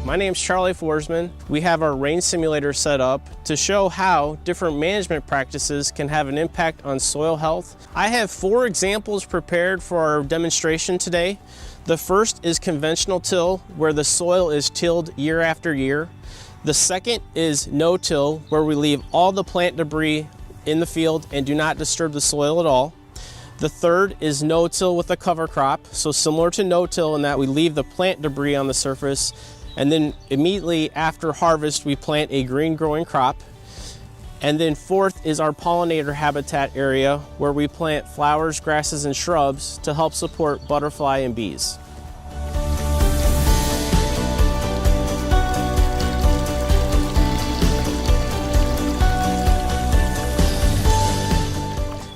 My name's Charlie Forsman. We have our rain simulator set up to show how different management practices can have an impact on soil health. I have 4 examples prepared for our demonstration today. The first is conventional till, where the soil is tilled year after year. The second is no-till, where we leave all the plant debris in the field and do not disturb the soil at all. The third is no-till with a cover crop, so similar to no-till in that we leave the plant debris on the surface, and then immediately after harvest we plant a green growing crop. And then fourth is our pollinator habitat area, where we plant flowers, grasses, and shrubs to help support butterfly and bees.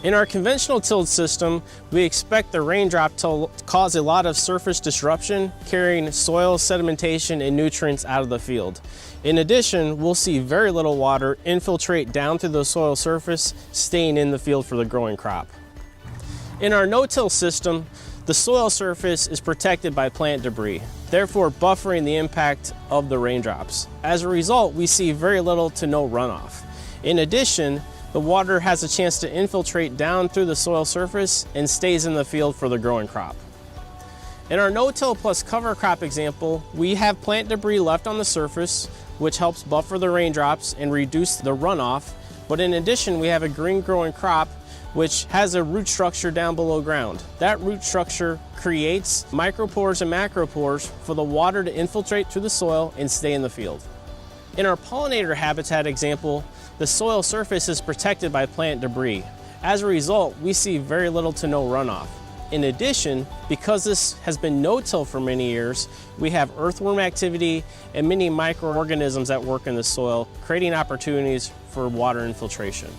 In our conventional tilled system, we expect the raindrop to cause a lot of surface disruption, carrying soil, sedimentation, and nutrients out of the field. In addition, we'll see very little water infiltrate down through the soil surface, staying in the field for the growing crop. In our no-till system, the soil surface is protected by plant debris, therefore buffering the impact of the raindrops. As a result, we see very little to no runoff. In addition, the water has a chance to infiltrate down through the soil surface and stays in the field for the growing crop. In our no-till plus cover crop example, we have plant debris left on the surface, which helps buffer the raindrops and reduce the runoff. But in addition, we have a green growing crop which has a root structure down below ground. That root structure creates micropores and macropores for the water to infiltrate through the soil and stay in the field. In our pollinator habitat example, the soil surface is protected by plant debris. As a result, we see very little to no runoff. In addition, because this has been no-till for many years, we have earthworm activity and many microorganisms that work in the soil, creating opportunities for water infiltration.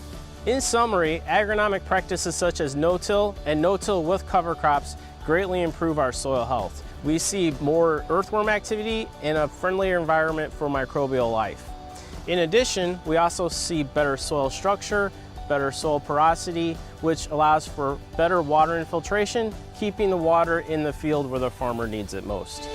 In summary, agronomic practices such as no-till and no-till with cover crops greatly improve our soil health. We see more earthworm activity and a friendlier environment for microbial life. In addition, we also see better soil structure, better soil porosity, which allows for better water infiltration, keeping the water in the field where the farmer needs it most.